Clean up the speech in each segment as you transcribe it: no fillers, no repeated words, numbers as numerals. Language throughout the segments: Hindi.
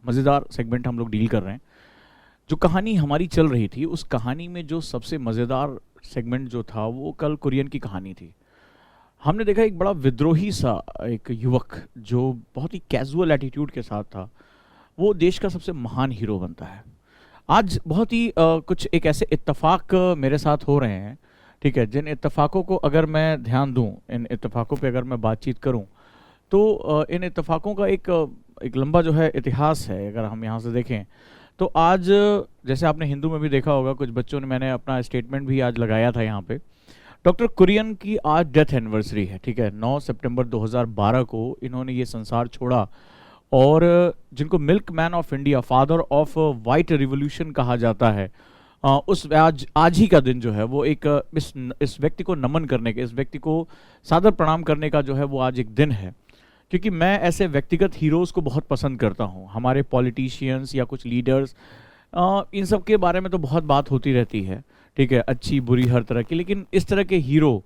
मज़ेदार सेगमेंट हम लोग डील कर रहे हैं। जो कहानी हमारी चल रही थी उस कहानी में जो सबसे मज़ेदार सेगमेंट जो था वो कल कुरियन की कहानी थी। हमने देखा एक बड़ा विद्रोही सा एक युवक जो बहुत ही कैजुअल एटीट्यूड के साथ था, वो देश का सबसे महान हीरो बनता है। आज बहुत ही कुछ एक ऐसे इत्तेफाक मेरे साथ हो रहे हैं, ठीक है, जिन इत्तेफाकों को अगर मैं ध्यान दूं, इन इत्तेफाकों पे अगर मैं बातचीत करूं तो इन इत्तेफाकों का एक लंबा जो है इतिहास है। अगर हम यहाँ से देखें तो आज जैसे आपने हिंदू में भी देखा होगा, कुछ बच्चों ने, मैंने अपना स्टेटमेंट भी आज लगाया था यहाँ पे, डॉक्टर कुरियन की आज डेथ एनिवर्सरी है, ठीक है। 9 सितंबर 2012 को इन्होंने ये संसार छोड़ा और जिनको milk man of India, father of white revolution कहा जाता है, उस आज ही का दिन जो है वो एक इस व्यक्ति को नमन करने के, इस व्यक्ति को सादर प्रणाम करने का जो है वो आज एक दिन है। क्योंकि मैं ऐसे व्यक्तिगत हीरोज़ को बहुत पसंद करता हूँ। हमारे पॉलिटिशियंस या कुछ लीडर्स, इन सब के बारे में तो बहुत बात होती रहती है, ठीक है, अच्छी बुरी हर तरह की, लेकिन इस तरह के हीरो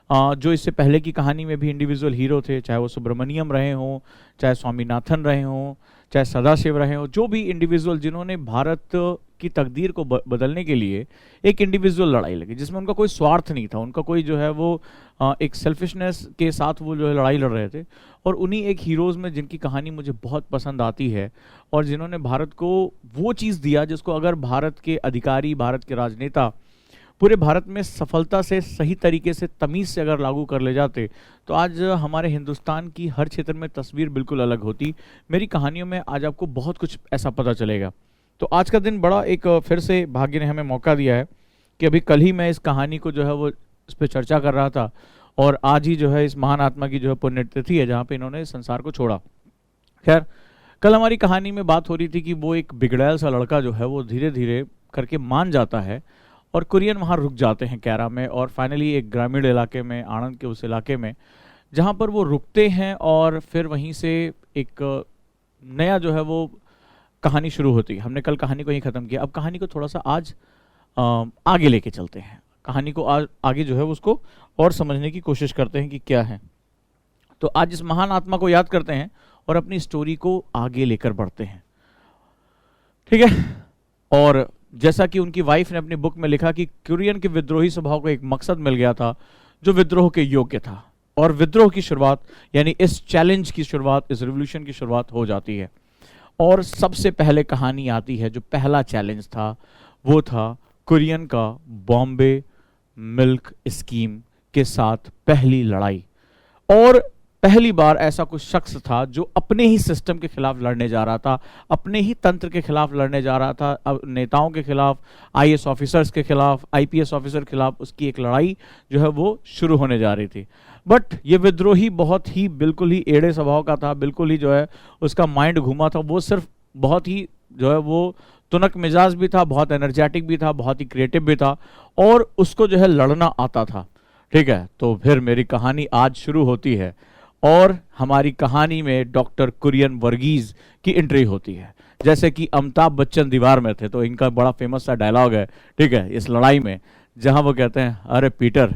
जो इससे पहले की कहानी में भी इंडिविजुअल हीरो थे, चाहे वो सुब्रमण्यम रहे हों, चाहे स्वामीनाथन रहे हों, चाहे सदाशिव रहे हों, जो भी इंडिविजुअल जिन्होंने भारत की तकदीर को बदलने के लिए एक इंडिविजुअल लड़ाई लगी, जिसमें उनका कोई स्वार्थ नहीं था, उनका कोई जो है वो एक सेल्फिशनेस के साथ वो जो है लड़ाई लड़ रहे थे। और उन्हीं एक हीरोज़ में जिनकी कहानी मुझे बहुत पसंद आती है और जिन्होंने भारत को वो चीज़ दिया जिसको अगर भारत के अधिकारी, भारत के राजनेता पूरे भारत में सफलता से, सही तरीके से, तमीज़ से अगर लागू कर ले जाते तो आज हमारे हिंदुस्तान की हर क्षेत्र में तस्वीर बिल्कुल अलग होती। मेरी कहानियों में आज आपको बहुत कुछ ऐसा पता चलेगा। तो आज का दिन बड़ा एक फिर से भाग्य ने हमें मौका दिया है कि अभी कल ही मैं इस कहानी को जो है वो इस पर चर्चा कर रहा था और आज ही जो है इस महान आत्मा की जो है पुण्यतिथि है जहाँ पे इन्होंने संसार को छोड़ा। खैर, कल हमारी कहानी में बात हो रही थी कि वो एक बिगड़ैल सा लड़का जो है वो धीरे धीरे करके मान जाता है और कुरियन वहाँ रुक जाते हैं कैरा में, और फाइनली एक ग्रामीण इलाके में, आणंद के उस इलाके में, जहाँ पर वो रुकते हैं और फिर वहीं से एक नया जो है वो कहानी शुरू होती है। हमने कल कहानी को ही ख़त्म किया, अब कहानी को थोड़ा सा आज आगे लेके चलते हैं। कहानी को आज आगे जो है उसको और समझने की कोशिश करते हैं कि क्या है। तो आज इस महान आत्मा को याद करते हैं और अपनी स्टोरी को आगे लेकर बढ़ते हैं, ठीक है। और जैसा कि उनकी वाइफ ने अपनी बुक में लिखा कि कुरियन के विद्रोही स्वभाव को एक मकसद मिल गया था जो विद्रोह के योग्य था, और विद्रोह की शुरुआत यानी इस चैलेंज की शुरुआत, इस रिवॉल्यूशन की शुरुआत हो जाती है। और सबसे पहले कहानी आती है, जो पहला चैलेंज था वो था कुरियन का बॉम्बे मिल्क स्कीम के साथ पहली लड़ाई। और पहली बार ऐसा कुछ शख्स था जो अपने ही सिस्टम के खिलाफ लड़ने जा रहा था, अपने ही तंत्र के खिलाफ लड़ने जा रहा था, नेताओं के खिलाफ, आईएएस ऑफिसर्स के खिलाफ, आईपीएस ऑफिसर के खिलाफ उसकी एक लड़ाई जो है वो शुरू होने जा रही थी। बट ये विद्रोही बहुत ही बिल्कुल ही एड़े स्वभाव का था, बिल्कुल ही जो है उसका माइंड घूमा था, वो सिर्फ बहुत ही जो है वो तुनक मिजाज भी था, बहुत एनर्जेटिक भी था, बहुत ही क्रिएटिव भी था, और उसको जो है लड़ना आता था, ठीक है। तो फिर मेरी कहानी आज शुरू होती है और हमारी कहानी में डॉक्टर कुरियन वर्गीज की एंट्री होती है। जैसे कि अमिताभ बच्चन दीवार में थे तो इनका बड़ा फेमस सा डायलॉग है, ठीक है, इस लड़ाई में, जहां वो कहते हैं, अरे पीटर,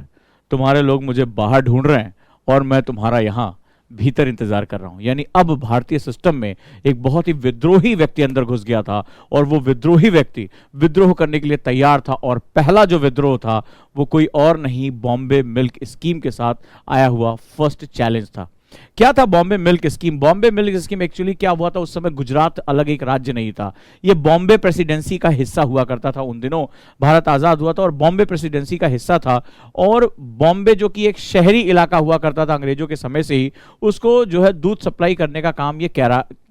तुम्हारे लोग मुझे बाहर ढूंढ रहे हैं और मैं तुम्हारा यहाँ भीतर इंतजार कर रहा हूं। यानी अब भारतीय सिस्टम में एक बहुत ही विद्रोही व्यक्ति अंदर घुस गया था और वो विद्रोही व्यक्ति विद्रोह करने के लिए तैयार था, और पहला जो विद्रोह था वो कोई और नहीं, बॉम्बे मिल्क स्कीम के साथ आया हुआ फर्स्ट चैलेंज था। क्या था Bombay milk scheme? Bombay milk scheme actually क्या हुआ था, उस समय गुजरात अलग एक राज्य नहीं था, ये बॉम्बे प्रेसिडेंसी का हिस्सा हुआ करता था। उन दिनों भारत आजाद हुआ था और बॉम्बे प्रेसिडेंसी का हिस्सा था, और बॉम्बे जो कि एक शहरी इलाका हुआ करता था अंग्रेजों के समय से ही, उसको जो है दूध सप्लाई करने का काम ये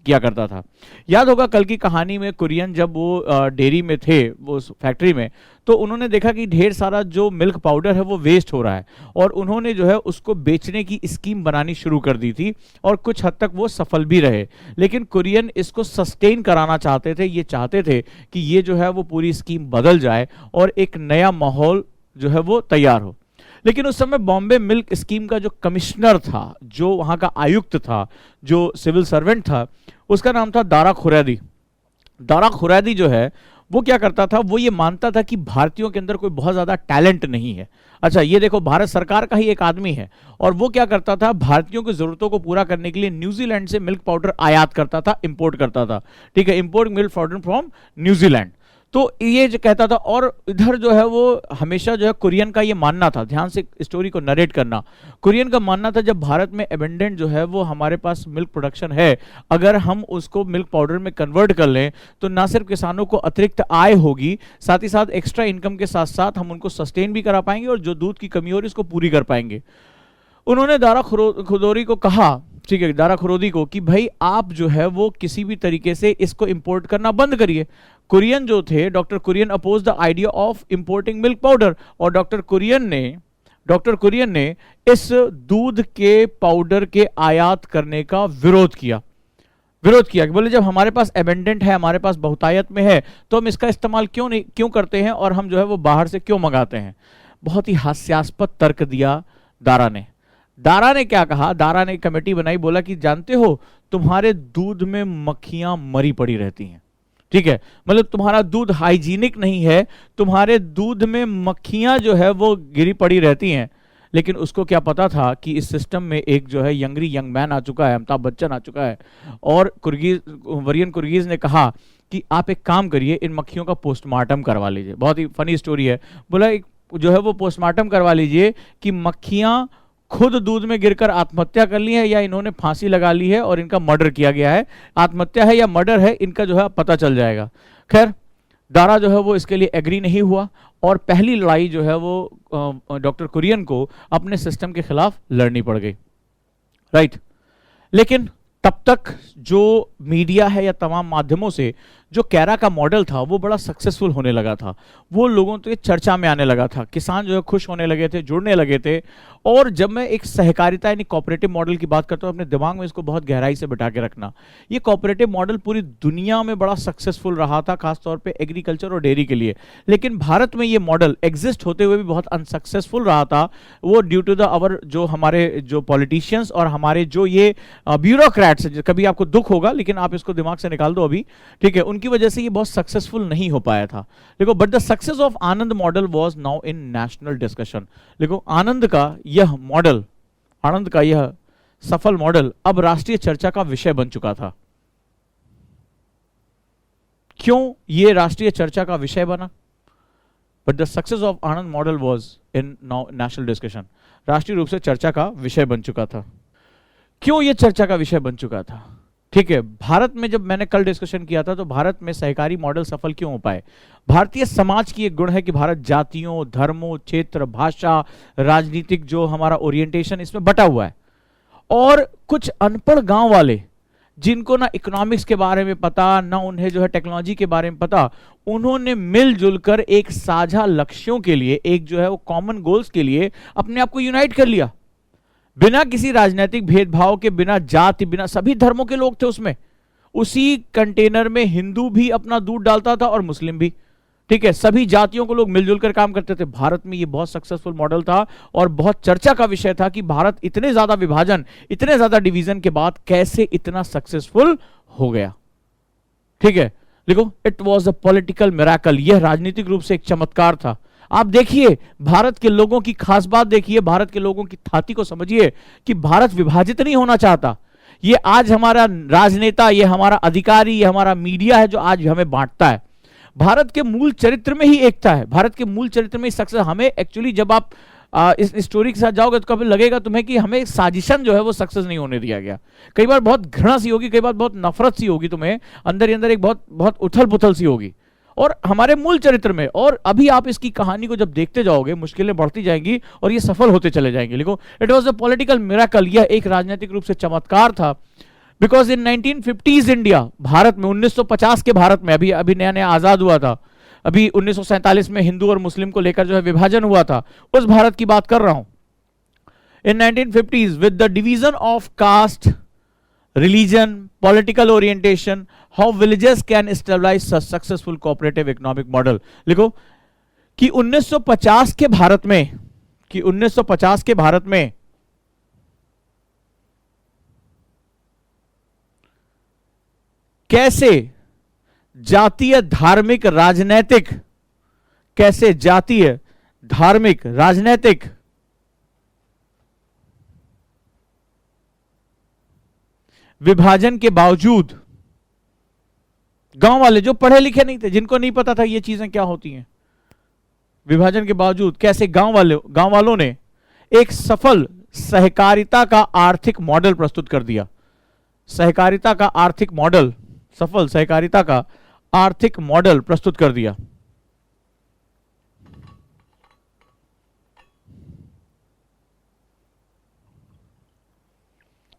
किया करता था। याद होगा कल की कहानी में कुरियन जब वो डेयरी में थे, वो फैक्ट्री में, तो उन्होंने देखा कि ढेर सारा जो मिल्क पाउडर है वो वेस्ट हो रहा है, और उन्होंने जो है उसको बेचने की स्कीम बनानी शुरू कर दी थी, और कुछ हद तक वो सफल भी रहे। लेकिन कुरियन इसको सस्टेन कराना चाहते थे, ये चाहते थे कि ये जो है वो पूरी स्कीम बदल जाए और एक नया माहौल जो है वो तैयार हो। लेकिन उस समय बॉम्बे मिल्क स्कीम का जो कमिश्नर था, जो वहाँ का आयुक्त था, जो सिविल सर्वेंट था, उसका नाम था दारा खुरैदी। दारा खुरैदी जो है वो क्या करता था, वो ये मानता था कि भारतीयों के अंदर कोई बहुत ज्यादा टैलेंट नहीं है। अच्छा ये देखो, भारत सरकार का ही एक आदमी है, और वो क्या करता था, भारतीयों की जरूरतों को पूरा करने के लिए न्यूजीलैंड से मिल्क पाउडर आयात करता था, इंपोर्ट करता था। ठीक है, import milk powder from New Zealand. तो ये जो कहता था, और इधर जो है वो हमेशा जो है कुरियन का ये मानना था, ध्यान से स्टोरी को नरेट करना, कुरियन का मानना था जब भारत में एबेंडेंट जो है वो हमारे पास मिल्क प्रोडक्शन है, अगर हम उसको मिल्क पाउडर में कन्वर्ट कर लें तो ना सिर्फ किसानों को अतिरिक्त आय होगी, साथ ही साथ एक्स्ट्रा इनकम के साथ साथ हम उनको सस्टेन भी करा पाएंगे, और जो दूध की कमी हो रही है उसको पूरी कर पाएंगे। उन्होंने दारा खुदोरी को कहा, ठीक है, दारा खुरोदी को, कि भाई आप जो है वो किसी भी तरीके से इसको इंपोर्ट करना बंद करिए। कुरियन जो थे, doctor Kurien oppose the idea of importing milk powder, और डॉक्टर कुरियन ने इस दूध के पाउडर के आयात करने का विरोध किया कि बोले जब हमारे पास एबेंडेंट है, हमारे पास बहुतायत में है, तो हम इसका इस्तेमाल क्यों करते हैं, और हम जो है वो बाहर से क्यों मंगाते हैं। बहुत ही हास्यास्पद तर्क दिया दारा ने क्या कहा, दारा ने कमेटी बनाई, बोला कि जानते हो तुम्हारे दूध में मक्खियां मरी पड़ी रहती हैं। ठीक है, मतलब तुम्हारा दूध हाइजीनिक नहीं है, तुम्हारे दूध में मक्खियां जो है वो गिरी पड़ी रहती हैं। लेकिन उसको क्या पता था कि इस सिस्टम में एक जो है यंग मैन आ चुका है, अमिताभ बच्चन आ चुका है, और वरियन कुर्गीज ने कहा कि आप एक काम करिए, इन मक्खियों का पोस्टमार्टम करवा लीजिए। बहुत ही फनी स्टोरी है। बोला एक जो है वो पोस्टमार्टम करवा लीजिए कि मक्खियां खुद दूध में गिरकर आत्महत्या कर ली है, या इन्होंने फांसी लगा ली है और इनका मर्डर किया गया है। आत्महत्या है या मर्डर है, इनका जो है पता चल जाएगा। खैर, दारा जो है वो इसके लिए एग्री नहीं हुआ, और पहली लड़ाई जो है वो डॉक्टर कुरियन को अपने सिस्टम के खिलाफ लड़नी पड़ गई। राइट। लेकिन तब तक जो मीडिया है या तमाम माध्यमों से जो कैरा का मॉडल था वो बड़ा सक्सेसफुल होने लगा था, वो लोगों के चर्चा में आने लगा था, किसान जो है खुश होने लगे थे, जुड़ने लगे थे। और जब मैं एक सहकारिता यानी कोऑपरेटिव मॉडल की बात करता हूं, अपने दिमाग में इसको बहुत गहराई से बिठा के रखना, ये कोऑपरेटिव मॉडल पूरी दुनिया में बड़ा सक्सेसफुल रहा था, खासतौर पर एग्रीकल्चर और डेयरी के लिए। लेकिन भारत में ये मॉडल एग्जिस्ट होते हुए भी बहुत अनसक्सेसफुल रहा था। वो ड्यू टू द अवर जो हमारे जो पॉलिटिशियंस और हमारे जो ये ब्यूरोक्रेट्स, कभी आपको दुख होगा लेकिन आप इसको दिमाग से निकाल दो अभी, ठीक है, उनकी वजह से ये बहुत सक्सेसफुल नहीं हो पाया था। देखो, but the success of Anand model was now in national discussion. देखो, आनंद का यह सफल मॉडल अब राष्ट्रीय चर्चा का विषय बन चुका था। क्यों ये राष्ट्रीय चर्चा का विषय बना? But the success of Anand model was in now national discussion, राष्ट्रीय रूप से चर्चा का विषय बन चुका था। क्यों ये चर्चा का विषय बन चुका था? ठीक है, भारत में जब मैंने कल डिस्कशन किया था तो भारत में सहकारी मॉडल सफल क्यों हो पाए? भारतीय समाज की एक गुण है कि भारत जातियों, धर्मों, क्षेत्र, भाषा, राजनीतिक जो हमारा ओरिएंटेशन इसमें बटा हुआ है। और कुछ अनपढ़ गांव वाले जिनको ना इकोनॉमिक्स के बारे में पता, ना उन्हें जो है टेक्नोलॉजी के बारे में पता, उन्होंने मिलजुल कर एक साझा लक्ष्यों के लिए, एक जो है वो कॉमन गोल्स के लिए अपने आप को यूनाइट कर लिया, बिना किसी राजनीतिक भेदभाव के, बिना जाति, बिना, सभी धर्मों के लोग थे उसमें। उसी कंटेनर में हिंदू भी अपना दूध डालता था और मुस्लिम भी। ठीक है, सभी जातियों को लोग मिलजुल कर काम करते थे। भारत में ये बहुत सक्सेसफुल मॉडल था और बहुत चर्चा का विषय था कि भारत इतने ज्यादा विभाजन, इतने ज्यादा डिवीजन के बाद कैसे इतना सक्सेसफुल हो गया। ठीक है, देखो, it was a political miracle, यह राजनीतिक रूप से एक चमत्कार था। आप देखिए, भारत के लोगों की खास बात देखिए, भारत के लोगों की थाती को समझिए कि भारत विभाजित नहीं होना चाहता। ये आज हमारा राजनेता, ये हमारा अधिकारी, ये हमारा मीडिया है जो आज हमें बांटता है। भारत के मूल चरित्र में ही एकता है, भारत के मूल चरित्र में ही सक्सेस। हमें एक्चुअली जब आप इस स्टोरी के साथ जाओगे तो कभी लगेगा तुम्हें कि हमें साजिशन जो है वो सक्सेस नहीं होने दिया गया। कई बार बहुत घृणा सी होगी, कई बार बहुत नफरत सी होगी, तुम्हें अंदर ही अंदर एक बहुत बहुत उथल पुथल सी होगी, और हमारे मूल चरित्र में। और अभी आप इसकी कहानी को जब देखते जाओगे, मुश्किलें बढ़ती जाएंगी और ये सफल होते चले जाएंगे। देखो, it was a political miracle, यह एक राजनीतिक रूप से चमत्कार था। Because in 1950s India, Bharat में 1950 के भारत में, अभी अभी नया नया आजाद हुआ था, अभी 1947 में हिंदू और मुस्लिम को लेकर जो है विभाजन हुआ था, उस भारत की बात कर रहा हूं। In 1950s with the division of caste, religion, political orientation, how villages can establish such successful cooperative economic model। लिखो कि 1950 के भारत में, कि 1950 के भारत में कैसे जातीय, धार्मिक, राजनैतिक, कैसे जातीय, धार्मिक, राजनैतिक विभाजन के बावजूद गांव वाले जो पढ़े लिखे नहीं थे, जिनको नहीं पता था ये चीजें क्या होती हैं, विभाजन के बावजूद कैसे गांव वालों ने एक सफल सहकारिता का आर्थिक मॉडल प्रस्तुत कर दिया। सहकारिता का आर्थिक मॉडल, सफल सहकारिता का आर्थिक मॉडल प्रस्तुत कर दिया।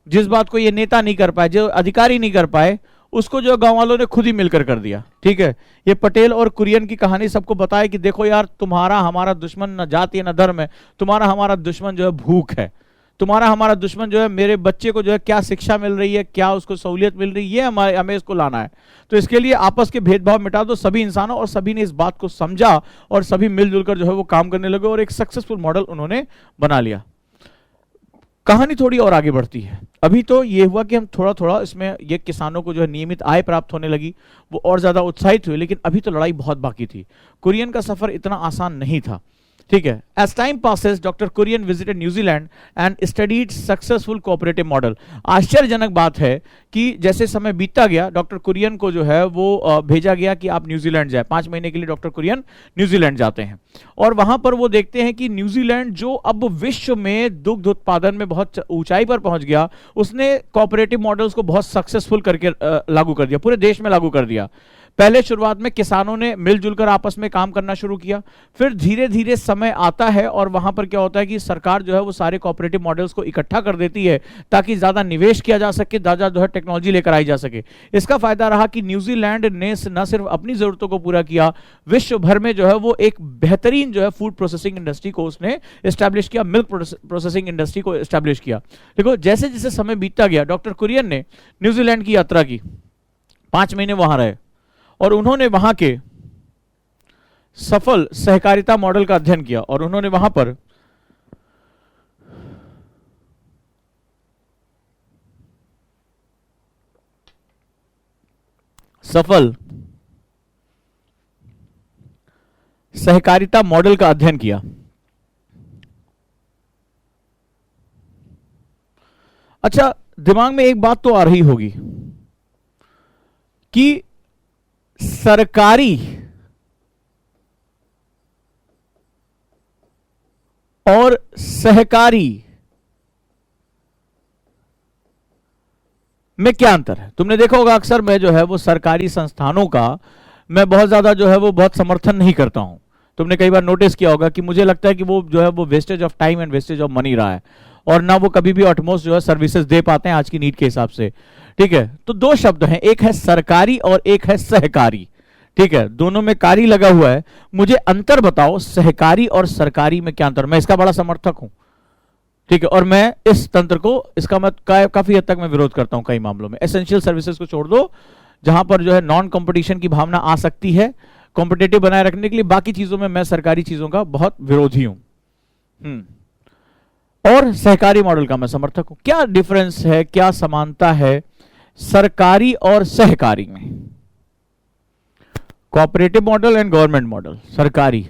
जिस बात को ये नेता नहीं कर पाए, जो अधिकारी नहीं कर पाए, उसको जो गांव वालों ने खुद ही मिलकर कर दिया। ठीक है, ये पटेल और कुरियन की कहानी सबको बताए कि देखो यार, तुम्हारा हमारा दुश्मन न जाति है न धर्म है, तुम्हारा हमारा दुश्मन जो है भूख है, तुम्हारा हमारा दुश्मन जो है मेरे बच्चे को जो है क्या शिक्षा मिल रही है, क्या उसको सहूलियत मिल रही है, हमें इसको लाना है। तो इसके लिए आपस के भेदभाव मिटा दो सभी इंसानों, और सभी ने इस बात को समझा और सभी मिलजुल कर जो है वो काम करने लगे और एक सक्सेसफुल मॉडल उन्होंने बना लिया। कहानी थोड़ी और आगे बढ़ती है। अभी तो ये हुआ कि हम थोड़ा थोड़ा इसमें ये किसानों को जो है नियमित आय प्राप्त होने लगी, वो और ज्यादा उत्साहित हुए, लेकिन अभी तो लड़ाई बहुत बाकी थी। कुरियन का सफर इतना आसान नहीं था। ठीक है, as time passes doctor Kurien visited New Zealand and studied successful cooperative model. आश्चर्यजनक बात है कि जैसे समय बीतता गया, डॉक्टर कुरियन को जो है वो भेजा गया कि आप न्यूजीलैंड जाए। 5 महीने के लिए डॉक्टर कुरियन न्यूजीलैंड जाते हैं और वहां पर वो देखते हैं कि न्यूजीलैंड जो अब विश्व में दुग्ध उत्पादन में बहुत ऊंचाई पर पहुंच गया, उसने कोऑपरेटिव मॉडल्स को बहुत सक्सेसफुल करके लागू कर दिया, पूरे देश में लागू कर दिया। पहले शुरुआत में किसानों ने मिलजुल कर आपस में काम करना शुरू किया, फिर धीरे धीरे समय आता है और वहां पर क्या होता है कि सरकार जो है वो सारे कोऑपरेटिव मॉडल्स को इकट्ठा कर देती है ताकि ज्यादा निवेश किया जा सके, ज्यादा जो है टेक्नोलॉजी लेकर आई जा सके। इसका फायदा रहा कि न्यूजीलैंड ने न सिर्फ अपनी जरूरतों को पूरा किया, विश्व भर में जो है वो एक बेहतरीन जो है फूड प्रोसेसिंग इंडस्ट्री को उसने एस्टैब्लिश किया, मिल्क प्रोसेसिंग इंडस्ट्री को एस्टैब्लिश किया। देखो, जैसे जैसे समय बीतता गया, डॉक्टर कुरियन ने न्यूजीलैंड की यात्रा की, 5 महीने वहां रहे और उन्होंने वहां के सफल सहकारिता मॉडल का अध्ययन किया और उन्होंने वहां पर सफल सहकारिता मॉडल का अध्ययन किया। अच्छा, दिमाग में एक बात तो आ रही होगी कि सरकारी और सहकारी में क्या अंतर है। तुमने देखा होगा अक्सर मैं जो है वो सरकारी संस्थानों का मैं बहुत ज्यादा जो है वो बहुत समर्थन नहीं करता हूं। तुमने कई बार नोटिस किया होगा कि मुझे लगता है कि वो जो है वो wastage of time and wastage of money रहा है, और ना वो कभी भी ऑटमोस्ट जो है सर्विसेज दे पाते हैं आज की नीड के हिसाब से। ठीक है, तो 2 शब्द हैं, एक है सरकारी और एक है सहकारी। ठीक है, दोनों में कारी लगा हुआ है। मुझे अंतर बताओ, सहकारी और सरकारी में क्या अंतर। मैं इसका बड़ा समर्थक हूं। ठीक है, और मैं इस तंत्र को, इसका मैं काफी हद तक मैं विरोध करता हूं कई मामलों में। एसेंशियल सर्विसेज को छोड़ दो, जहां पर जो है नॉन कंपटीशन की भावना आ सकती है कॉम्पिटेटिव बनाए रखने के लिए, बाकी चीजों में मैं सरकारी चीजों का बहुत विरोधी हूं। और सहकारी मॉडल का मैं समर्थक हूं। क्या डिफरेंस है, क्या समानता है सरकारी और सहकारी में? Cooperative model and government model. सरकारी,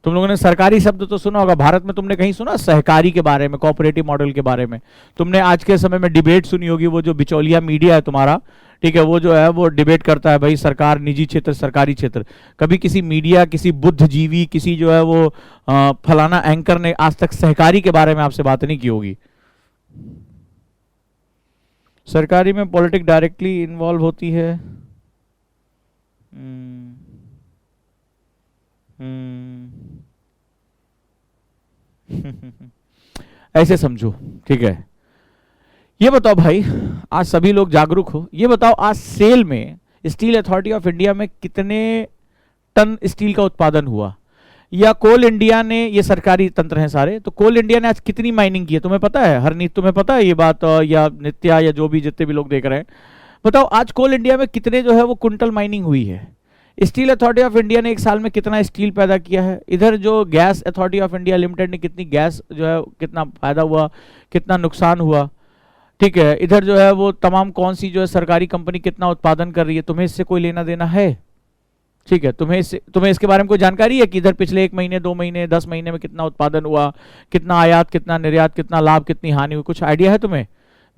तुम लोगों ने सरकारी शब्द तो सुना होगा, भारत में तुमने कहीं सुना सहकारी के बारे में, कोऑपरेटिव मॉडल के बारे में? तुमने आज के समय में डिबेट सुनी होगी, वो जो बिचौलिया मीडिया है तुम्हारा, ठीक है, वो जो है वो डिबेट करता है भाई सरकार, निजी क्षेत्र, सरकारी क्षेत्र। कभी किसी मीडिया, किसी बुद्धिजीवी, किसी जो है वो फलाना एंकर ने आज तक सहकारी के बारे में आपसे बात नहीं की होगी। सरकारी में पॉलिटिक्स डायरेक्टली इन्वॉल्व होती है। ऐसे समझो। ठीक है, ये बताओ भाई, आज सभी लोग जागरूक हो, ये बताओ आज सेल में स्टील अथॉरिटी ऑफ इंडिया में कितने टन स्टील का उत्पादन हुआ? या कोल इंडिया ने, ये सरकारी तंत्र हैं सारे, तो कोल इंडिया ने आज कितनी माइनिंग की है तुम्हें पता है? हरनीत, तुम्हें पता है ये बात? या नित्या, या जो भी जितने भी लोग देख रहे हैं, बताओ आज कोल इंडिया में कितने जो है वो कुंटल माइनिंग हुई है? स्टील अथॉरिटी ऑफ इंडिया ने एक साल में कितना स्टील पैदा किया है? इधर जो gas authority of India limited ने कितनी गैस जो है, कितना फायदा हुआ, कितना नुकसान हुआ? ठीक है, इधर जो है वो तमाम कौन सी जो है सरकारी कंपनी कितना उत्पादन कर रही है, तुम्हें इससे कोई लेना देना है? ठीक है, तुम्हें इसके बारे में कोई जानकारी है कि इधर पिछले 1 महीने 2 महीने 10 महीने में कितना उत्पादन हुआ, कितना आयात, कितना निर्यात, कितना लाभ, कितनी हानि हुई, कुछ आइडिया है तुम्हें?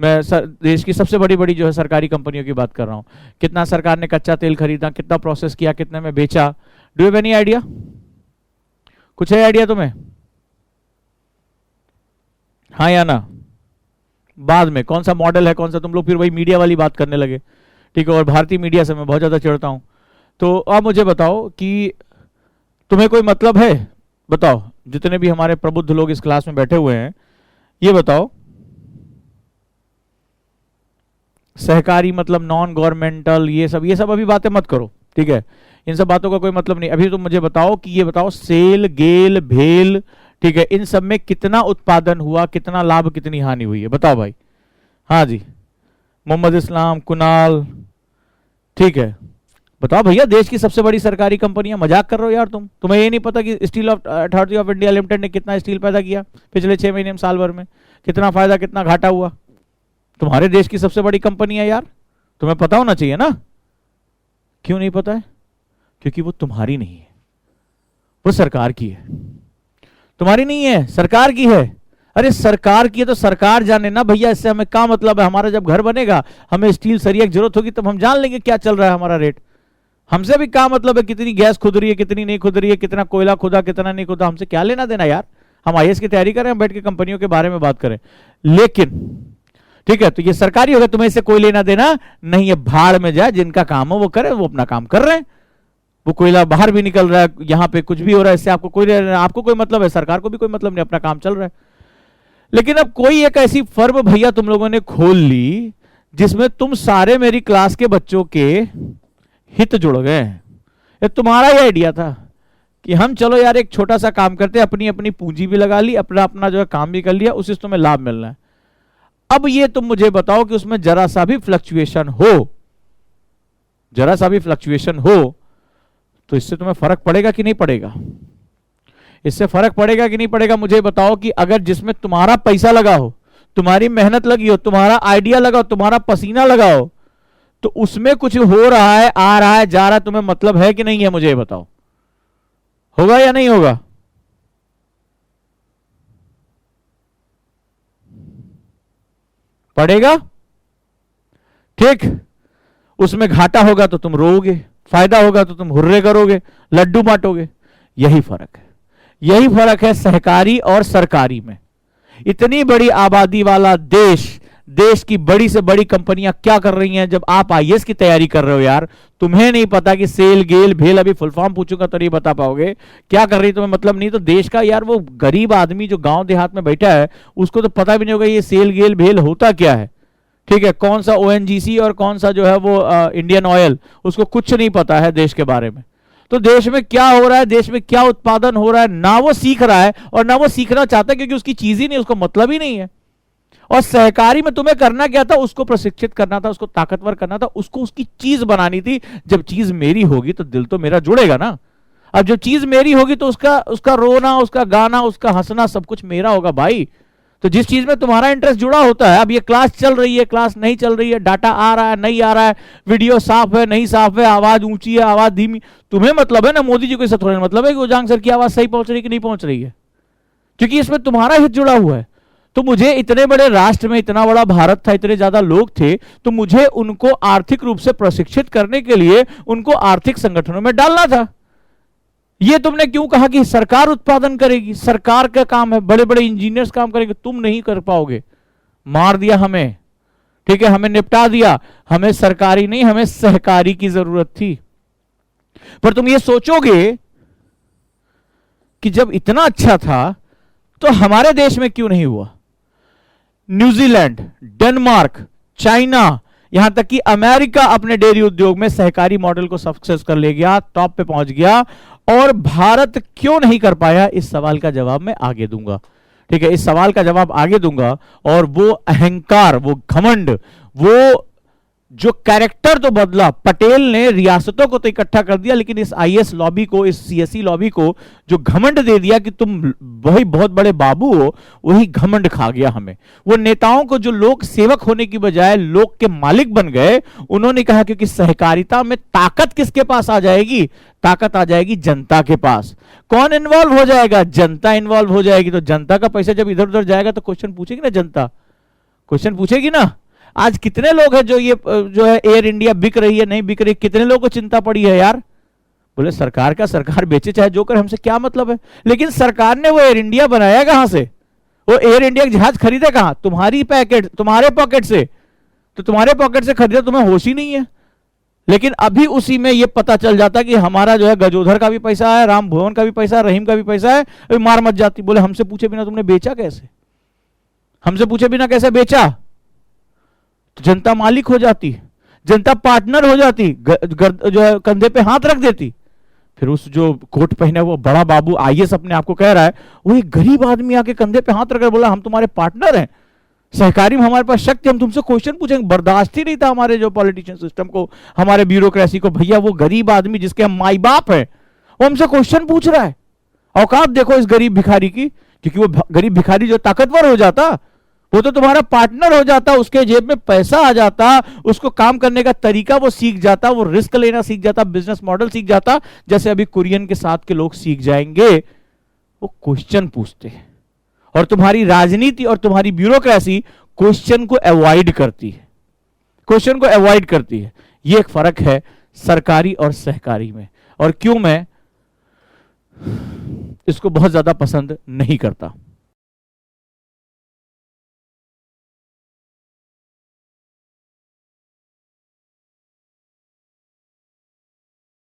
मैं देश की सबसे बड़ी बड़ी जो है सरकारी कंपनियों की बात कर रहा हूँ। कितना सरकार ने कच्चा तेल खरीदा, कितना प्रोसेस किया, कितने में बेचा? Do you have any idea? कुछ है आइडिया तुम्हें? हाँ या ना? बाद में कौन सा मॉडल है, कौन सा, तुम लोग फिर वही मीडिया वाली बात करने लगे। ठीक है, और भारतीय मीडिया से मैं बहुत ज्यादा चिढ़ता हूं। तो अब मुझे बताओ कि तुम्हें कोई मतलब है? बताओ, जितने भी हमारे प्रबुद्ध लोग इस क्लास में बैठे हुए हैं, ये बताओ, सहकारी मतलब नॉन गवर्नमेंटल, ये सब अभी बातें मत करो। ठीक है, इन सब बातों का कोई मतलब नहीं। अभी तुम मुझे बताओ कि ये बताओ, सेल, गेल, भेल, ठीक है, इन सब में कितना उत्पादन हुआ, कितना लाभ, कितनी हानि हुई है? बताओ भाई। हाँ जी, मोहम्मद इस्लाम, कुणाल, ठीक है, बताओ भैया। देश की सबसे बड़ी सरकारी कंपनियां, मजाक कर रहे हो यार तुम्हें ये नहीं पता कि steel authority of India limited ने कितना स्टील पैदा किया पिछले 6 महीने में, साल भर में? कितना फायदा, कितना घाटा हुआ? तुम्हारे देश की सबसे बड़ी कंपनी है यार, तुम्हें पता होना चाहिए ना। क्यों नहीं पता है? क्योंकि वो तुम्हारी नहीं है, वो सरकार की है। तुम्हारी नहीं है, सरकार की है। अरे सरकार की है तो सरकार जाने ना भैया, इससे हमें क्या मतलब है? हमारा जब घर बनेगा, हमें स्टील सरिया की जरूरत होगी, तब हम जान लेंगे क्या चल रहा है हमारा रेट। हमसे भी क्या मतलब है कितनी गैस खुद रही है, कितनी नहीं खुद रही है, कितना कोयला खुदा, कितना नहीं खुदा, हमसे क्या लेना देना यार? हम आईएएस की तैयारी करें, हम बैठ के कंपनियों के बारे में बात करें। लेकिन ठीक है, तो ये सरकारी होगा, तुम्हें इससे कोई लेना देना नहीं है। भाड़ में जाए, जिनका काम है वो करे, वो अपना काम कर रहे हैं। वो कोयला बाहर भी निकल रहा है, यहाँ पे कुछ भी हो रहा है, इससे आपको कोई मतलब है? सरकार को भी कोई मतलब नहीं, अपना काम चल रहा है। लेकिन अब कोई एक ऐसी फर्म भैया तुम लोगों ने खोल ली जिसमें तुम सारे मेरी क्लास के बच्चों के हित जुड़ गए। ये तुम्हारा ही आइडिया था कि हम चलो यार एक छोटा सा काम करते हैं, अपनी अपनी पूंजी भी लगा ली, अपना अपना जो है काम भी कर लिया, उससे तुम्हें लाभ मिलना है। अब ये तुम मुझे बताओ कि उसमें जरा सा भी फ्लक्चुएशन हो, तो इससे तुम्हें फर्क पड़ेगा कि नहीं पड़ेगा? इससे फर्क पड़ेगा कि नहीं पड़ेगा? मुझे बताओ कि अगर जिसमें तुम्हारा पैसा लगा हो, तुम्हारी मेहनत लगी हो, तुम्हारा आइडिया लगा हो, तुम्हारा पसीना लगा हो, तो उसमें कुछ हो रहा है, आ रहा है, जा रहा है, तुम्हें मतलब है कि नहीं है? मुझे बताओ, होगा या नहीं होगा? पड़ेगा। ठीक, उसमें घाटा होगा तो तुम रोओगे, फायदा होगा तो तुम हुर्रे करोगे, लड्डू बांटोगे। यही फर्क है, यही फर्क है सहकारी और सरकारी में। इतनी बड़ी आबादी वाला देश की बड़ी से बड़ी कंपनियां क्या कर रही हैं? जब आप आईएएस की तैयारी कर रहे हो यार, तुम्हें नहीं पता कि सेल, गेल, भेल, अभी फुल फॉर्म पूछूंगा तो नहीं बता पाओगे क्या कर रही, तुम्हें मतलब नहीं। तो देश का यार वो गरीब आदमी जो गांव देहात में बैठा है, उसको तो पता भी नहीं होगा ये सेल, गेल, भेल होता क्या है। ठीक है, कौन सा ओएनजीसी और कौन सा जो है वो इंडियन ऑयल, उसको कुछ नहीं पता है देश के बारे में। तो देश में क्या हो रहा है, देश में क्या उत्पादन हो रहा है, ना वो सीख रहा है और ना वो सीखना चाहता है, क्योंकि उसकी चीज ही नहीं, उसको मतलब ही नहीं है। और सहकारी में तुम्हें करना क्या था? उसको प्रशिक्षित करना था, उसको ताकतवर करना था, उसको उसकी चीज बनानी थी। जब चीज मेरी होगी तो दिल तो मेरा जुड़ेगा ना। अब जब चीज मेरी होगी तो उसका रोना, उसका गाना, उसका हंसना, सब कुछ मेरा होगा भाई। तो जिस चीज में तुम्हारा इंटरेस्ट जुड़ा होता है, अब ये क्लास चल रही है, क्लास नहीं चल रही है, डाटा आ रहा है, नहीं आ रहा है, वीडियो साफ है, नहीं साफ है, आवाज ऊंची है, आवाज धीमी, तुम्हें मतलब है ना। मोदी जी को इससे थोड़ा मतलब है कि उजांग सर की आवाज सही पहुंच रही है कि नहीं पहुंच रही है, क्योंकि इसमें तुम्हारा हित जुड़ा हुआ है। तो मुझे इतने बड़े राष्ट्र में, इतना बड़ा भारत था, इतने ज्यादा लोग थे, तो मुझे उनको आर्थिक रूप से प्रशिक्षित करने के लिए उनको आर्थिक संगठनों में डालना था। ये तुमने क्यों कहा कि सरकार उत्पादन करेगी? सरकार का काम है, बड़े बड़े इंजीनियर्स काम करेंगे, तुम नहीं कर पाओगे। मार दिया हमें, ठीक है, हमें निपटा दिया। हमें सरकारी नहीं, हमें सहकारी की जरूरत थी। पर तुम ये सोचोगे कि जब इतना अच्छा था तो हमारे देश में क्यों नहीं हुआ? न्यूजीलैंड, डेनमार्क, चाइना, यहां तक कि अमेरिका अपने डेयरी उद्योग में सहकारी मॉडल को सक्सेस कर ले गया, टॉप पे पहुंच गया। और भारत क्यों नहीं कर पाया? इस सवाल का जवाब मैं आगे दूंगा। ठीक है, इस सवाल का जवाब आगे दूंगा। और वो अहंकार, वो घमंड, वो जो कैरेक्टर तो बदला, पटेल ने रियासतों को तो इकट्ठा कर दिया, लेकिन इस आईएस लॉबी को, इस सीएसई लॉबी को जो घमंड दे दिया कि तुम वही बहुत बड़े बाबू हो, वही घमंड खा गया हमें। वो नेताओं को जो लोक सेवक होने की बजाय लोक के मालिक बन गए, उन्होंने कहा क्योंकि सहकारिता में ताकत किसके पास आ जाएगी? ताकत आ जाएगी जनता के पास। कौन इन्वॉल्व हो जाएगा? जनता इन्वॉल्व हो जाएगी। तो जनता का पैसा जब इधर उधर जाएगा तो क्वेश्चन पूछेगी ना जनता, क्वेश्चन पूछेगी ना। आज कितने लोग हैं जो जो है एयर इंडिया बिक रही है नहीं बिक रही, कितने लोगों को चिंता पड़ी है यार? बोले सरकार का, सरकार बेचे चाहे जो कर, हमसे क्या मतलब है। लेकिन सरकार ने वो एयर इंडिया बनाया कहां से? वो एयर इंडिया का जहाज खरीदे कहां? तुम्हारी पैकेट, तुम्हारे पॉकेट से। तो तुम्हारे पॉकेट से खरीदा, तुम्हें होश ही नहीं है। लेकिन अभी उसी में ये पता चल जाता कि हमारा जो है गजोधर का भी पैसा है, राम भुवन का भी पैसा है, रहीम का भी पैसा है, अभी मार मत जाती। बोले हमसे पूछे बिना तुमने बेचा कैसे? हमसे पूछे बिना कैसे बेचा? तो जनता मालिक हो जाती, जनता पार्टनर हो जाती, जो है कंधे पे हाथ रख देती। फिर उस जो कोट पहने वो बड़ा बाबू आईएएस अपने आप को कह रहा है, वो एक गरीब आदमी आके कंधे पे हाथ रखकर बोला हम तुम्हारे पार्टनर हैं, सहकारी में हमारे पास शक्ति, हम तुमसे क्वेश्चन पूछेंगे। बर्दाश्त ही नहीं था हमारे जो पॉलिटिशियन सिस्टम को, हमारे ब्यूरोक्रेसी को। भैया वो गरीब आदमी जिसके हम माई बाप हैं, वो हमसे क्वेश्चन पूछ रहा है। औकात देखो इस गरीब भिखारी की। क्योंकि वो गरीब भिखारी जो ताकतवर हो जाता, वो तो तुम्हारा पार्टनर हो जाता, उसके जेब में पैसा आ जाता, उसको काम करने का तरीका वो सीख जाता, वो रिस्क लेना सीख जाता, बिजनेस मॉडल सीख जाता, जैसे अभी कुरियन के साथ के लोग सीख जाएंगे। वो क्वेश्चन पूछते हैं और तुम्हारी राजनीति और तुम्हारी ब्यूरोक्रेसी क्वेश्चन को अवॉइड करती है, क्वेश्चन को अवॉइड करती है। ये एक फर्क है सरकारी और सहकारी में, और क्यों मैं इसको बहुत ज्यादा पसंद नहीं करता।